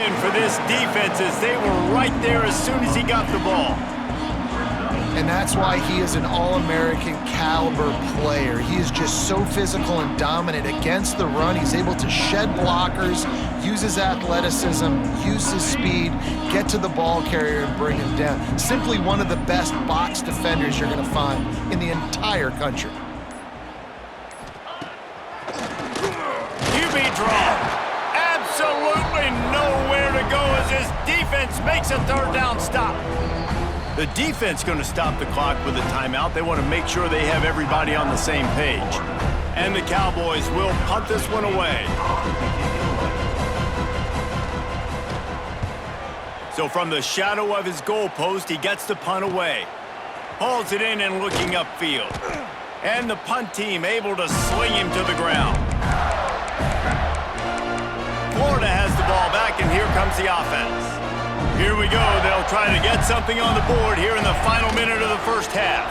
sign for this defense is they were right there as soon as he got the ball. And that's why he is an All-American caliber player. He is just so physical and dominant against the run. He's able to shed blockers, use his athleticism, use his speed, get to the ball carrier and bring him down. Simply one of the best box defenders you're going to find in the entire country. QB draw. Absolutely nowhere to go as his defense makes a third down stop. The defense going to stop the clock with a timeout. They want to make sure they have everybody on the same page. And the Cowboys will punt this one away. So from the shadow of his goalpost, he gets the punt away. Hauls it in and looking upfield. And the punt team able to sling him to the ground. Florida has the ball back, and here comes the offense. Here we go. They'll try to get something on the board here in the final minute of the first half.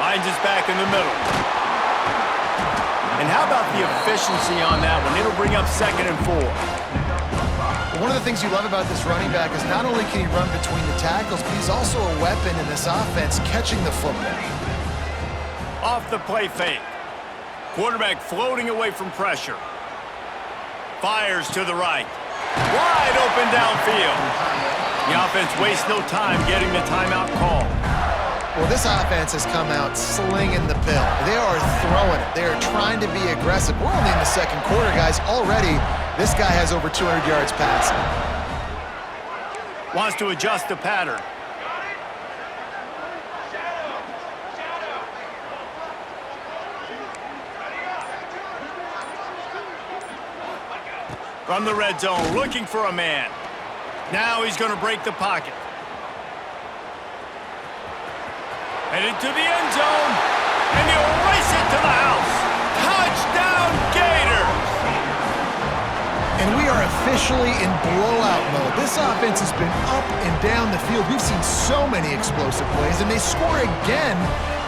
Finds us back in the middle. And how about the efficiency on that one? It'll bring up 2nd and 4. One of the things you love about this running back is not only can he run between the tackles, but he's also a weapon in this offense catching the football. Off the play fake. Quarterback floating away from pressure. Fires to the right. Wide open downfield. The offense wastes no time getting the timeout called. Well, this offense has come out slinging the pill. They are throwing it. They are trying to be aggressive. We're only in the second quarter, guys. Already, this guy has over 200 yards passing. Wants to adjust the pattern. From the red zone, looking for a man. Now he's going to break the pocket. Headed to the end zone, and he'll race it to the house. Touchdown, Gators! And we are officially in blowout mode. This offense has been up and down the field. We've seen so many explosive plays, and they score again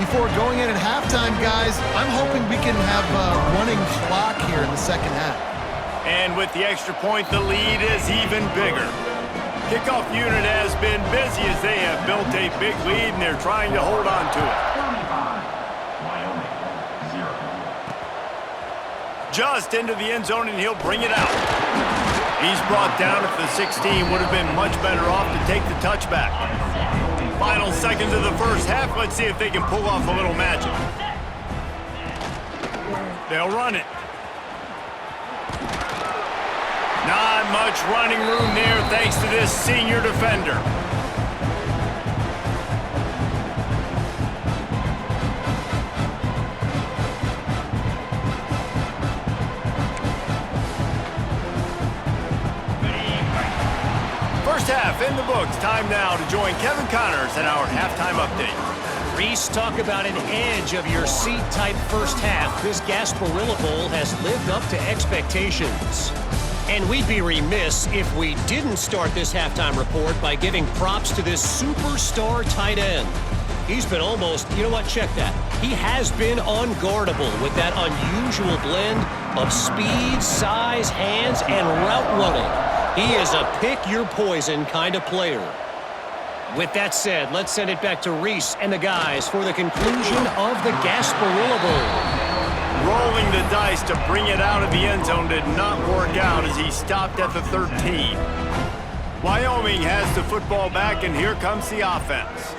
before going in at halftime, guys. I'm hoping we can have a running clock here in the second half. And with the extra point, the lead is even bigger. Kickoff unit has been busy as they have built a big lead, and they're trying to hold on to it. Just into the end zone, and he'll bring it out. He's brought down at the 16. Would have been much better off to take the touchback. Final seconds of the first half. Let's see if they can pull off a little magic. They'll run it. Not much running room there thanks to this senior defender. First half in the books. Time now to join Kevin Connors in our halftime update. Reese, talk about an edge of your seat type first half. This Gasparilla Bowl has lived up to expectations. And we'd be remiss if we didn't start this halftime report by giving props to this superstar tight end. He's been almost, you know what, check that. He has been unguardable with that unusual blend of speed, size, hands, and route running. He is a pick-your-poison kind of player. With that said, let's send it back to Reese and the guys for the conclusion of the Gasparilla Bowl. Rolling the dice to bring it out of the end zone did not work out as he stopped at the 13. Wyoming has the football back, and here comes the offense.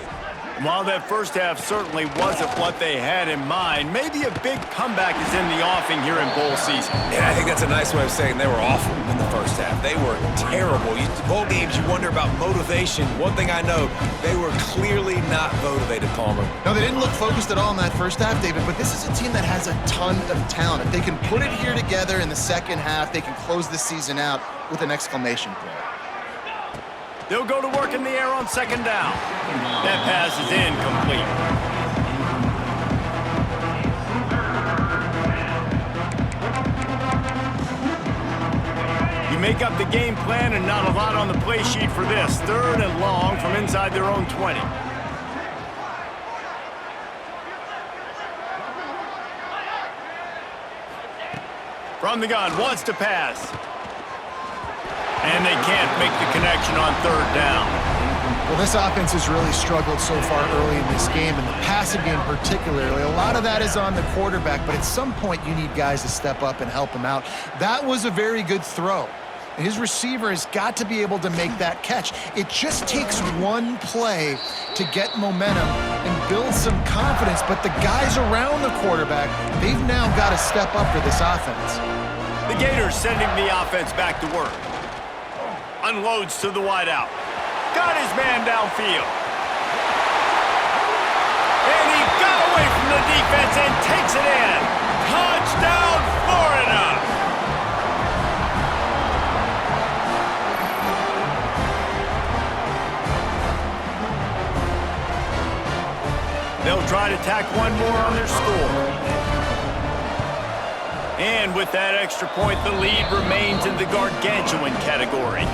And while that first half certainly wasn't what they had in mind, maybe a big comeback is in the offing here in bowl season. Yeah, I think that's a nice way of saying they were awful in the first half. They were terrible. Bowl games, you wonder about motivation. One thing I know, they were clearly not motivated, Palmer. No, they didn't look focused at all in that first half, David, but this is a team that has a ton of talent. If they can put it here together in the second half, they can close the season out with an exclamation point. They'll go to work in the air on second down. That pass is incomplete. You make up the game plan and not a lot on the play sheet for this. 3rd and long from inside their own 20. From the gun, wants to pass. And they can't make the connection on third down. Well, this offense has really struggled so far early in this game, and the passing game particularly. A lot of that is on the quarterback, but at some point you need guys to step up and help him out. That was a very good throw. And his receiver has got to be able to make that catch. It just takes one play to get momentum and build some confidence, but the guys around the quarterback, they've now got to step up for this offense. The Gators sending the offense back to work. Unloads to the wideout. Got his man downfield. And he got away from the defense and takes it in. Touchdown, Florida! They'll try to tack one more on their score. And with that extra point, the lead remains in the gargantuan category.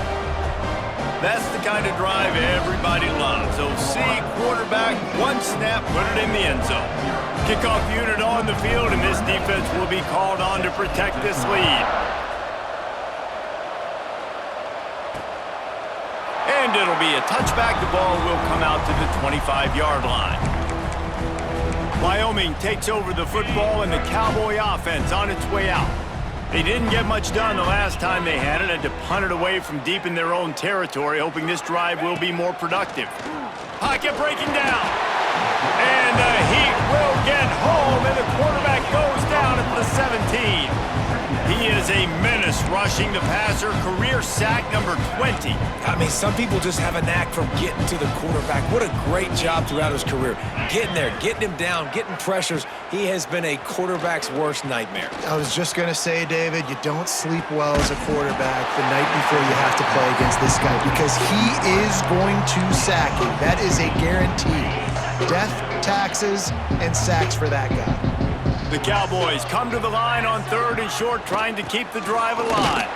That's the kind of drive everybody loves. OC, quarterback, one snap, put it in the end zone. Kickoff unit on the field, and this defense will be called on to protect this lead. And it'll be a touchback. The ball will come out to the 25-yard line. Wyoming takes over the football, and the Cowboy offense on its way out. They didn't get much done the last time they had it, and to punt it away from deep in their own territory, hoping this drive will be more productive. Pocket breaking down. And the Heat will get home, and the quarterback goes down at the 17. He is a menace rushing the passer, career sack number 20. I mean, some people just have a knack for getting to the quarterback. What a great job throughout his career. Getting there, getting him down, getting pressures. He has been a quarterback's worst nightmare. I was just going to say, David, you don't sleep well as a quarterback the night before you have to play against this guy because he is going to sack you. That is a guarantee. Death, taxes, and sacks for that guy. The Cowboys come to the line on third and short, trying to keep the drive alive.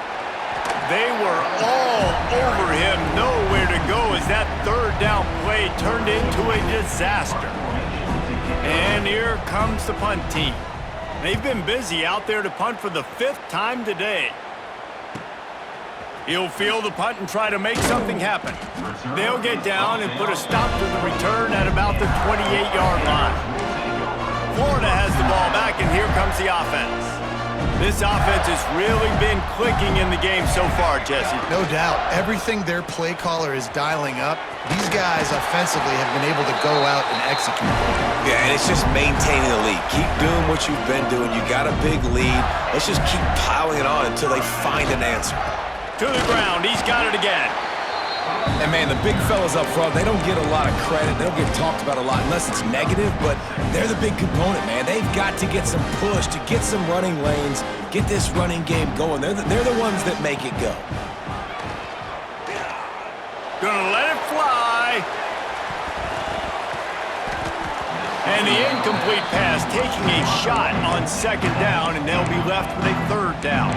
They were all over him, nowhere to go as that third down play turned into a disaster. And here comes the punt team. They've been busy out there to punt for the 5th time today. He'll field the punt and try to make something happen. They'll get down and put a stop to the return at about the 28-yard line. Florida has the ball back, and here comes the offense. This offense has really been clicking in the game so far, Jesse. No doubt. Everything their play caller is dialing up, these guys offensively have been able to go out and execute. Yeah, and it's just maintaining the lead. Keep doing what you've been doing. You got a big lead. Let's just keep piling it on until they find an answer. To the ground. He's got it again. And, man, the big fellas up front, they don't get a lot of credit. They don't get talked about a lot unless it's negative, but they're the big component, man. They've got to get some push, to get some running lanes, get this running game going. They're the ones that make it go. Gonna let it fly. And the incomplete pass taking a shot on second down, and they'll be left with a third down.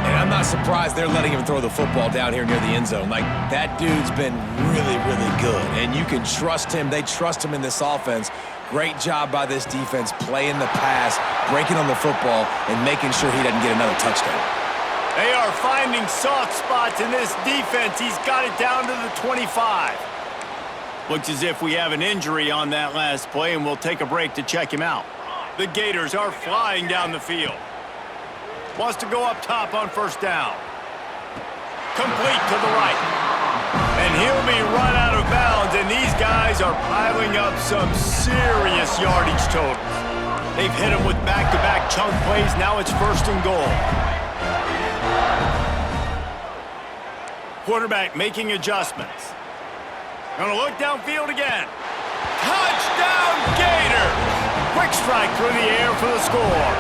And I'm not surprised they're letting him throw the football down here near the end zone. Like, that dude's been really, really good. And you can trust him. They trust him in this offense. Great job by this defense playing the pass, breaking on the football, and making sure he doesn't get another touchdown. They are finding soft spots in this defense. He's got it down to the 25. Looks as if we have an injury on that last play, and we'll take a break to check him out. The Gators are flying down the field. Wants to go up top on first down. Complete to the right. And he'll be run out of bounds, and these guys are piling up some serious yardage totals. They've hit him with back-to-back chunk plays. Now it's first and goal. Quarterback making adjustments. Gonna look downfield again. Touchdown, Gators! Quick strike through the air for the score.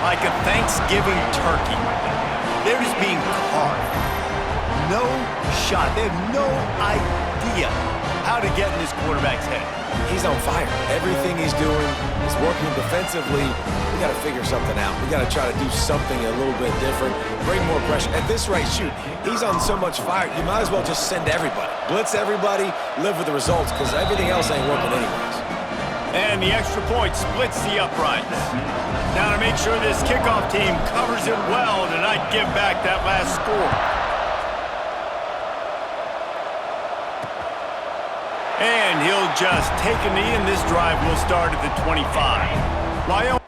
Like a Thanksgiving turkey. They're just being carved. No shot. They have no idea how to get in this quarterback's head. He's on fire. Everything he's doing is working defensively. We got to figure something out. We got to try to do something a little bit different, bring more pressure. At this rate, shoot, he's on so much fire, you might as well just send everybody. Blitz everybody, live with the results, because everything else ain't working anyways. And the extra point splits the uprights. Now to make sure this kickoff team covers it well to not give back that last score. And he'll just take a knee, and this drive will start at the 25. Wyoming.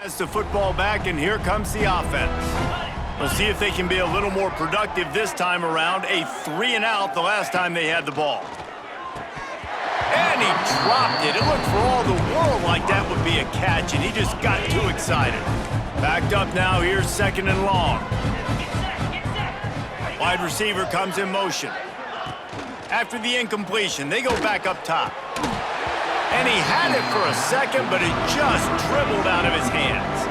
Has the football back, and here comes the offense. We'll see if they can be a little more productive this time around. A 3-and-out the last time they had the ball. And he dropped it. It looked for all the world like that would be a catch, and he just got too excited. Backed up now, here's 2nd and long. Wide receiver comes in motion. After the incompletion, they go back up top. And he had it for a second, but it just dribbled out of his hands.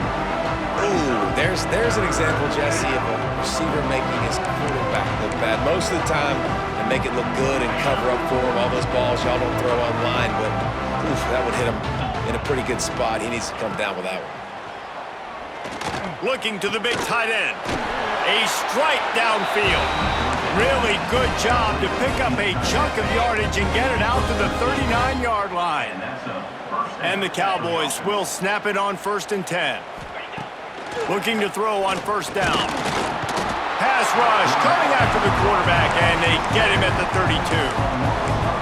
Ooh, there's an example, Jesse, of a receiver making his quarterback look bad. Most of the time, they make it look good and cover up for him. All those balls y'all don't throw online, but oof, that would hit him in a pretty good spot. He needs to come down with that one. Looking to the big tight end. A strike downfield. Really good job to pick up a chunk of yardage and get it out to the 39-yard line. And the Cowboys will snap it on 1st and 10. Looking to throw on 1st down. Pass rush coming after the quarterback, and they get him at the 32.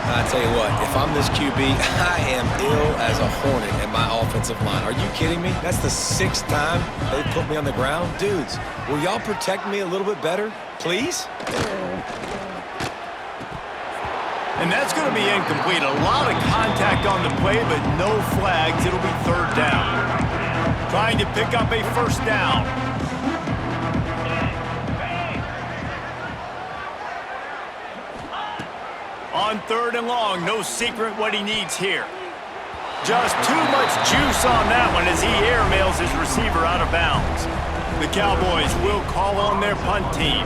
I tell you what, if I'm this QB, I am ill as a hornet in my offensive line. Are you kidding me? That's the 6th time they put me on the ground. Dudes, will y'all protect me a little bit better, please? And that's going to be incomplete. A lot of contact on the play, but no flags. It'll be 3rd down. Trying to pick up a 1st down. On 3rd and long, no secret what he needs here. Just too much juice on that one as he airmails his receiver out of bounds. The Cowboys will call on their punt team.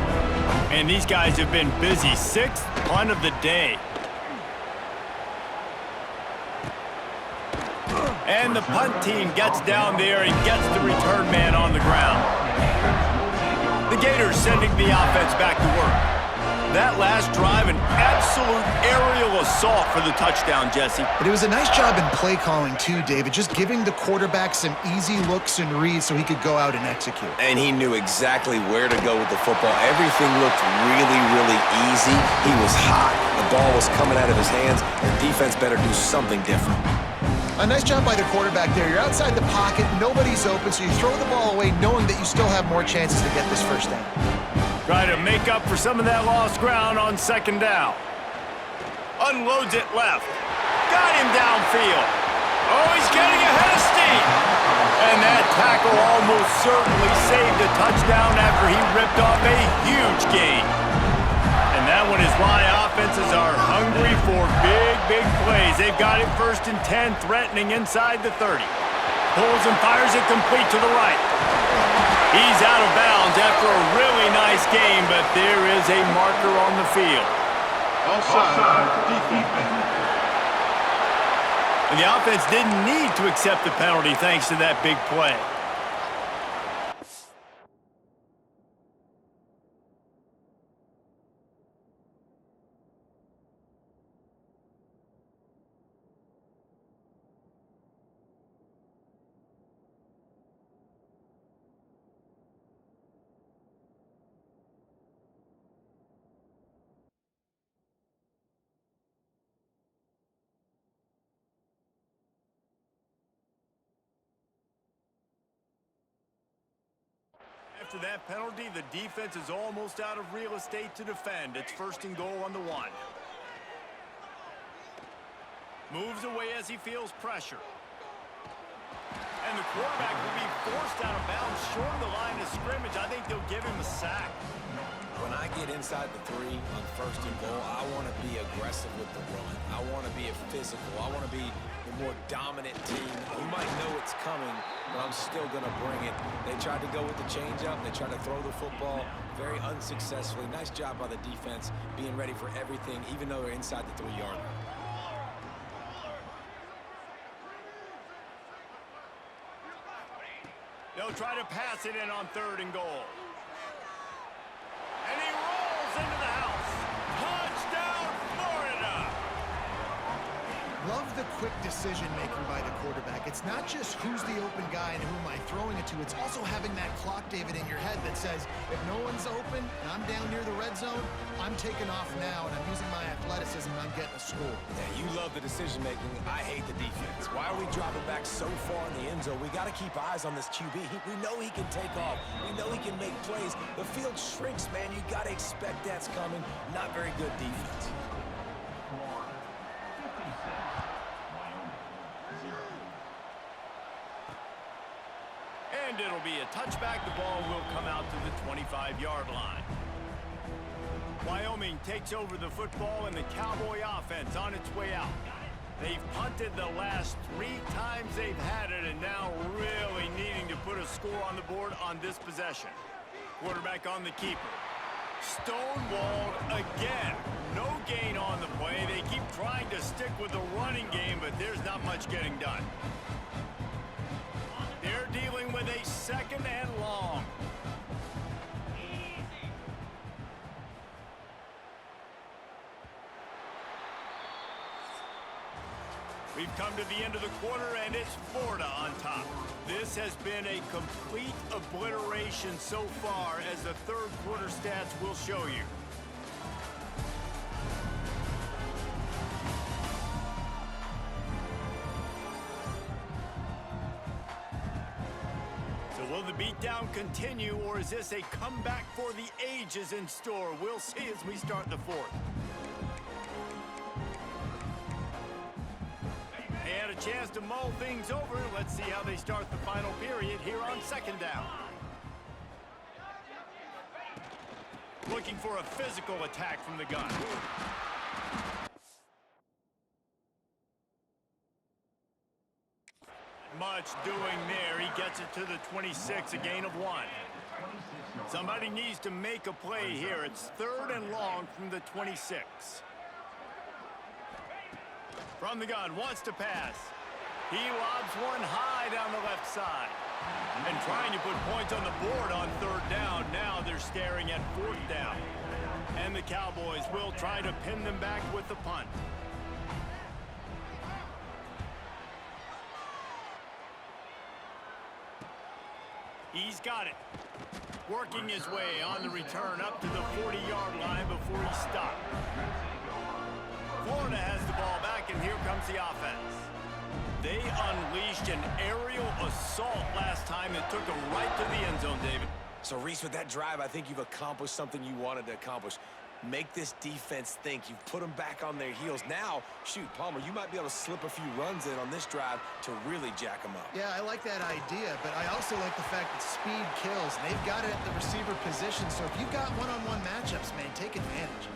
And these guys have been busy. 6th punt of the day. And the punt team gets down there and gets the return man on the ground. The Gators sending the offense back to work. That last drive, an absolute aerial assault for the touchdown, Jesse. But it was a nice job in play calling too, David, just giving the quarterback some easy looks and reads so he could go out and execute. And he knew exactly where to go with the football. Everything looked really, really easy. He was hot. The ball was coming out of his hands, and defense better do something different. A nice job by the quarterback there. You're outside the pocket, nobody's open, so you throw the ball away knowing that you still have more chances to get this 1st down. Try to make up for some of that lost ground on 2nd down. Unloads it left. Got him downfield. Oh, he's getting ahead of steam. And that tackle almost certainly saved a touchdown after he ripped off a huge gain. And that one is why offenses are hungry for big plays. They've got it 1st and 10, threatening inside the 30. Pulls and fires it complete to the right. He's out of bounds after a really nice game, but there is a marker on the field. Offside, defense. And the offense didn't need to accept the penalty thanks to that big play. After that penalty, the defense is almost out of real estate to defend. It's 1st and goal on the 1. Moves away as he feels pressure. And the quarterback will be forced out of bounds short of the line of scrimmage. I think they'll give him a sack. When I get inside the 3 on 1st and goal, I want to be aggressive with the run. I want to be a physical. I want to be the more dominant team. You might know it's coming, but I'm still going to bring it. They tried to go with the changeup. They tried to throw the football very unsuccessfully. Nice job by the defense being ready for everything, even though they're inside the 3-yard line. They'll try to pass it in on 3rd and goal. And he rolls into the house. Touchdown, Florida! Love the quick decision-making by the quarterback. It's not just who's the open guy and who am I throwing it to. It's also having that clock, David, in your head that says, if no one's open and I'm down near the red zone, I'm taking off now and I'm using my athleticism and I'm getting a score. Yeah, you love the decision-making. I hate the defense. Why are we dropping back so far in the end zone? We got to keep eyes on this QB. We know he can take off. We know he can make plays. The field shrinks, man. You got to expect that's coming. Not very good defense. And it'll be a touchback. The ball will come out to the 25-yard line. Wyoming takes over the football and the Cowboy offense on its way out. They've punted the last 3 times they've had it and now really needing to put a score on the board on this possession. Quarterback on the keeper. Stonewalled again. No gain on the play. They keep trying to stick with the running game, but there's not much getting done. They're dealing with a 2nd and long. We've come to the end of the quarter, and it's Florida on top. This has been a complete obliteration so far, as the 3rd quarter stats will show you. So will the beatdown continue, or is this a comeback for the ages in store? We'll see as we start the 4th. They had a chance to mull things over. Let's see how they start the final period here on 2nd down. Looking for a physical attack from the gun. Much doing there. He gets it to the 26, a gain of 1. Somebody needs to make a play here. It's 3rd and long from the 26. From the gun, wants to pass. He lobs one high down the left side. And trying to put points on the board on 3rd down. Now they're staring at 4th down. And the Cowboys will try to pin them back with the punt. He's got it. Working his way on the return up to the 40-yard line before he stopped. Florida has the ball back, and here comes the offense. They unleashed an aerial assault last time that took them right to the end zone, David. So, Reese, with that drive, I think you've accomplished something you wanted to accomplish. Make this defense think. You've put them back on their heels. Now, shoot, Palmer, you might be able to slip a few runs in on this drive to really jack them up. Yeah, I like that idea, but I also like the fact that speed kills. And they've got it at the receiver position, so if you've got one-on-one matchups, man, take advantage.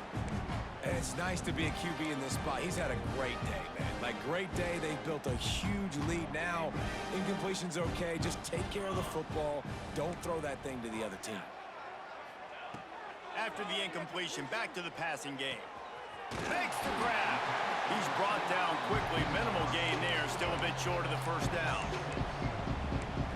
And it's nice to be a QB in this spot. He's had a great day, man. Like, great day. They've built a huge lead now. Incompletion's okay. Just take care of the football. Don't throw that thing to the other team. After the incompletion, back to the passing game. Makes the grab. He's brought down quickly. Minimal gain there. Still a bit short of the 1st down.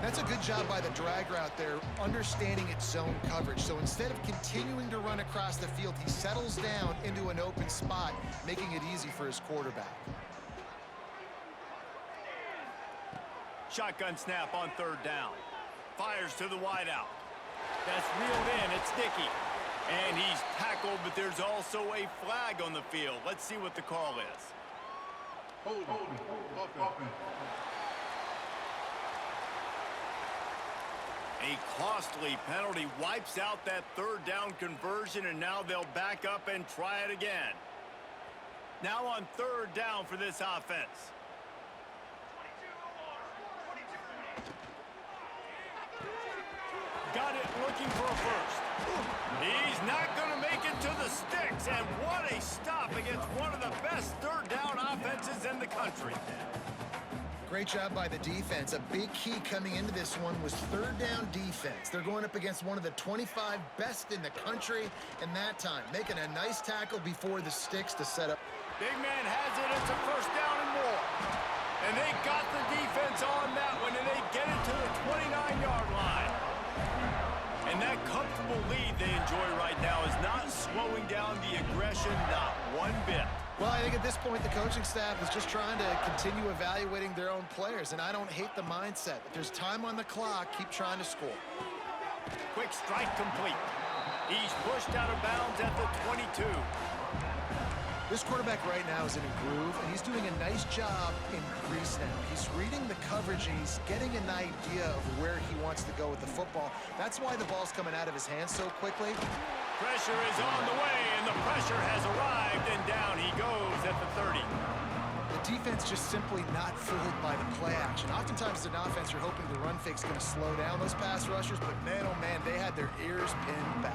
That's a good job by the drag route there, understanding its zone coverage. So instead of continuing to run across the field, he settles down into an open spot, making it easy for his quarterback. Shotgun snap on 3rd down. Fires to the wideout. That's reeled in. It's Dickey. And he's tackled, but there's also a flag on the field. Let's see what the call is. Hold. Offense. A costly penalty wipes out that third down conversion, and now they'll back up and try it again. Now on third down for this offense. Got it looking for a first. He's not going to make it to the sticks, and what a stop against one of the best third down offenses in the country. Great job by the defense. A big key coming into this one was third down defense. They're going up against one of the 25 best in the country in that time, making a nice tackle before the sticks to set up. Big man has it. It's a first down and more. And they got the defense on that one, and they get it to the 29-yard line. And that comfortable lead they enjoy right now is not slowing down the aggression, not one bit. Well, I think at this point, the coaching staff is just trying to continue evaluating their own players, and I don't hate the mindset. If there's time on the clock, keep trying to score. Quick strike complete. He's pushed out of bounds at the 22. This quarterback right now is in a groove, and he's doing a nice job in pre-snap. He's reading the coverage, and he's getting an idea of where he wants to go with the football. That's why the ball's coming out of his hands so quickly. Pressure is on the way, and the pressure has arrived, and down he goes at the 30. The defense just simply not fooled by the play action. Oftentimes, as an offense, you're hoping the run fake's going to slow down those pass rushers, but man, oh man, they had their ears pinned back.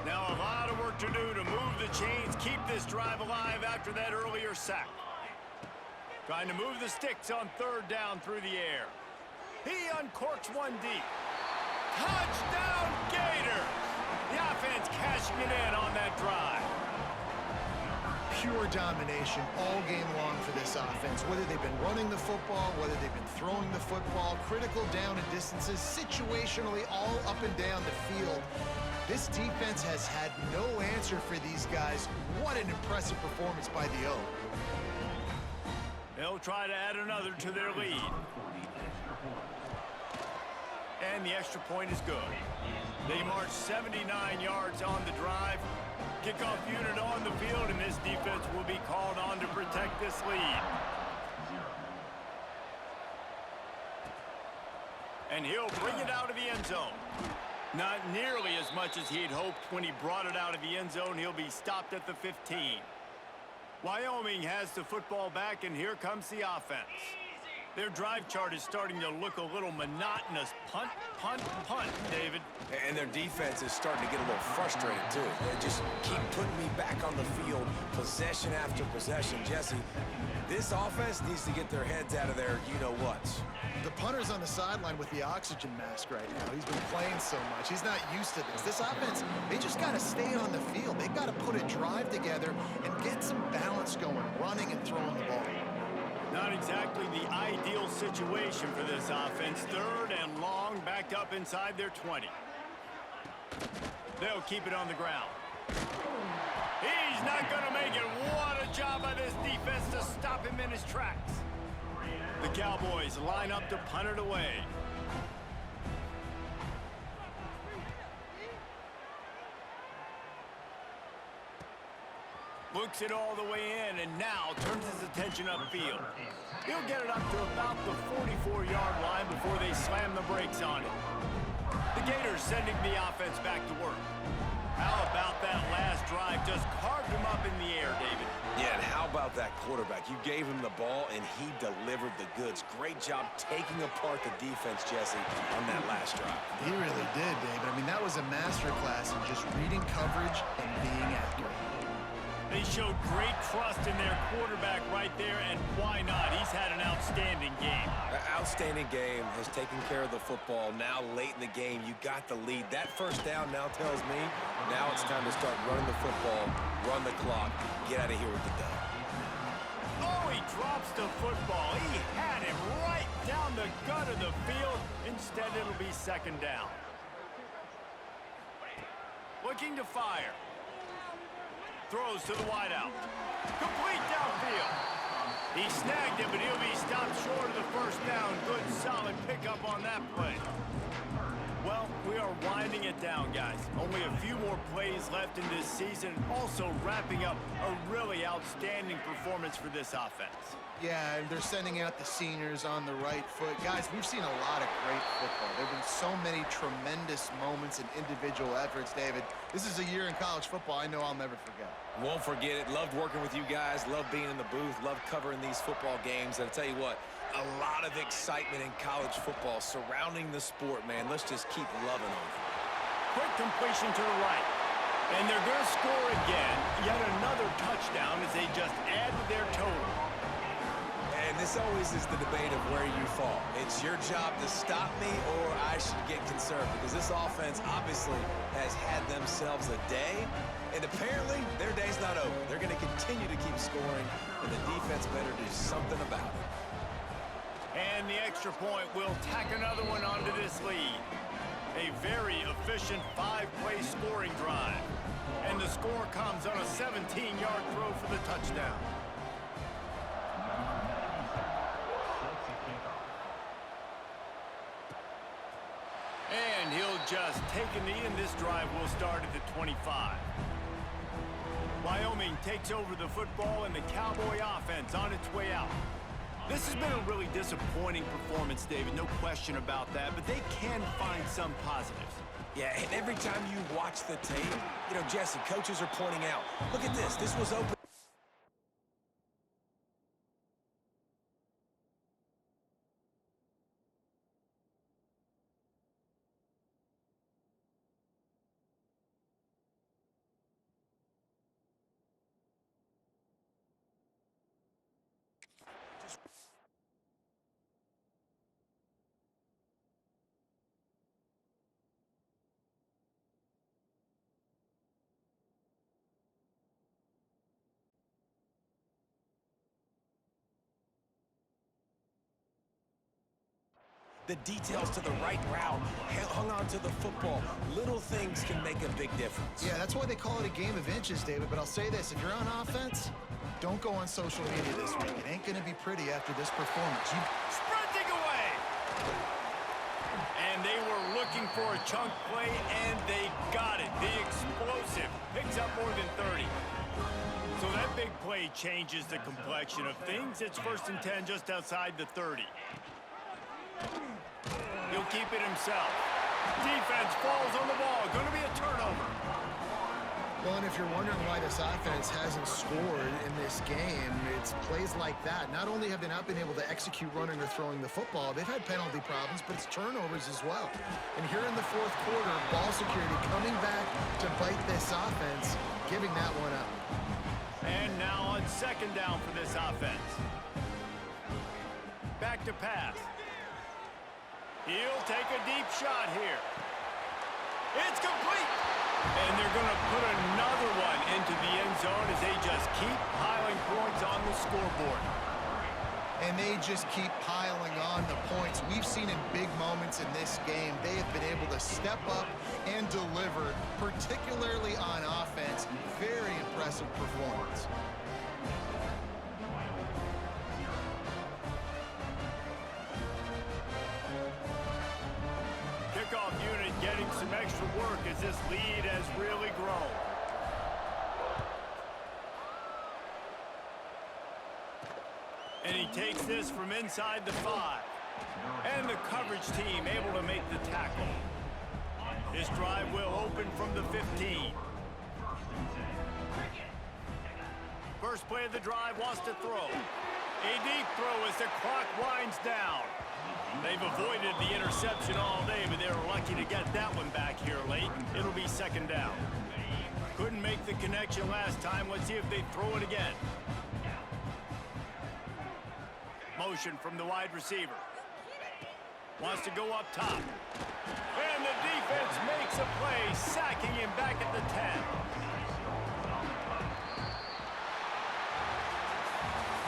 Now a lot of work to do to move the chains, keep this drive alive after that earlier sack. Trying to move the sticks on third down through the air. He uncorks one deep. Touchdown Gators! The offense cashing it in on that drive. Pure domination all game long for this offense. Whether they've been running the football, whether they've been throwing the football, critical down and distances, situationally all up and down the field. This defense has had no answer for these guys. What an impressive performance by the O. They'll try to add another to their lead. And the extra point is good. They march 79 yards on the drive. Kickoff unit on the field, and this defense will be called on to protect this lead. And he'll bring it out of the end zone. Not nearly as much as he'd hoped when he brought it out of the end zone. He'll be stopped at the 15. Wyoming has the football back, and here comes the offense. Their drive chart is starting to look a little monotonous. Punt, punt, punt, David. And their defense is starting to get a little frustrated, too. They just keep putting me back on the field, possession after possession. Jesse, this offense needs to get their heads out of their you-know-whats. The punter's on the sideline with the oxygen mask right now. He's been playing so much. He's not used to this. This offense, they just got to stay on the field. They've got to put a drive together and get some balance going, running and throwing the ball. Not exactly the ideal situation for this offense. Third and long, backed up inside their 20. They'll keep it on the ground. He's not going to make it. What a job by this defense to stop him in his tracks. The Cowboys line up to punt it away. Looks it all the way in, and now turns his attention upfield. He'll get it up to about the 44-yard line before they slam the brakes on it. The Gators sending the offense back to work. How about that last drive? Just carved him up in the air, David. Yeah, and how about that quarterback? You gave him the ball, and he delivered the goods. Great job taking apart the defense, Jesse, on that last drive. He really did, David. I mean, that was a masterclass in just reading coverage and being accurate. They showed great trust in their quarterback right there, and why not? He's had an outstanding game. Outstanding game, has taken care of the football. Now late in the game, you got the lead. That first down now tells me now it's time to start running the football, run the clock, get out of here with the dub. Oh, he drops the football. He had him right down the gut of the field. Instead, it'll be second down. Looking to fire. Throws to the wideout. Complete downfield. He snagged it, but he'll be stopped short of the first down. Good, solid pickup on that play. Well, we are winding it down, guys. Only a few more plays left in this season. Also wrapping up a really outstanding performance for this offense. Yeah, and they're sending out the seniors on the right foot. Guys, we've seen a lot of great football. There have been so many tremendous moments and individual efforts, David. This is a year in college football I know I'll never forget. Won't forget it. Loved working with you guys. Loved being in the booth. Loved covering these football games. And I'll tell you what, a lot of excitement in college football surrounding the sport, man. Let's just keep loving on it. Quick completion to the right. And they're going to score again. Yet another touchdown as they just add to their total. And this always is the debate of where you fall. It's your job to stop me or I should get concerned, because this offense obviously has had themselves a day, and apparently their day's not over. They're going to continue to keep scoring, and the defense better do something about it. And the extra point will tack another one onto this lead. A very efficient 5-play scoring drive. And the score comes on a 17-yard throw for the touchdown. And he'll just take a knee, and this drive will start at the 25. Wyoming takes over the football, and the Cowboy offense on its way out. This has been a really disappointing performance, David, no question about that, but they can find some positives. Yeah, and every time you watch the tape, you know, Jesse, coaches are pointing out, look at this, this was open. The details to the right route, hung on to the football. Little things can make a big difference. Yeah, that's why they call it a game of inches, David. But I'll say this, if you're on offense, don't go on social media this week. It ain't going to be pretty after this performance. Sprinting away! And they were looking for a chunk play, and they got it. The explosive picks up more than 30. So that big play changes the complexion of things. It's 1st and 10 just outside the 30. He'll keep it himself. Defense falls on the ball. Going to be a turnover. Well, and if you're wondering why this offense hasn't scored in this game, it's plays like that. Not only have they not been able to execute running or throwing the football, they've had penalty problems, but it's turnovers as well. And here in the 4th quarter, ball security coming back to bite this offense, giving that one up. And now on 2nd down for this offense. Back to pass. He'll take a deep shot here. It's complete. And they're going to put another one into the end zone as they just keep piling points on the scoreboard. And they just keep piling on the points. We've seen in big moments in this game, they have been able to step up and deliver, particularly on offense. Very impressive performance. Kickoff unit getting some extra work as this lead has really grown. And he takes this from inside the 5. And the coverage team able to make the tackle. This drive will open from the 15. First play of the drive wants to throw. A deep throw as the clock winds down. They've avoided the interception all day, but they were lucky to get that one back here late. It'll be 2nd down. Couldn't make the connection last time. Let's see if they throw it again. Motion from the wide receiver. Wants to go up top. And the defense makes a play, sacking him back at the 10.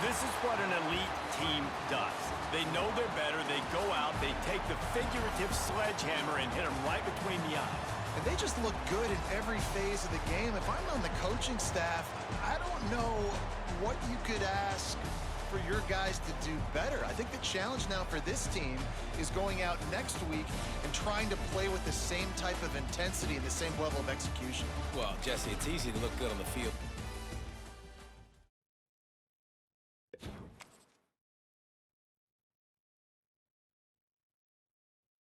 This is what an elite team does. They know they're better, they go out, they take the figurative sledgehammer and hit them right between the eyes. And they just look good in every phase of the game. If I'm on the coaching staff, I don't know what you could ask for your guys to do better. I think the challenge now for this team is going out next week and trying to play with the same type of intensity and the same level of execution. Well, Jesse, it's easy to look good on the field.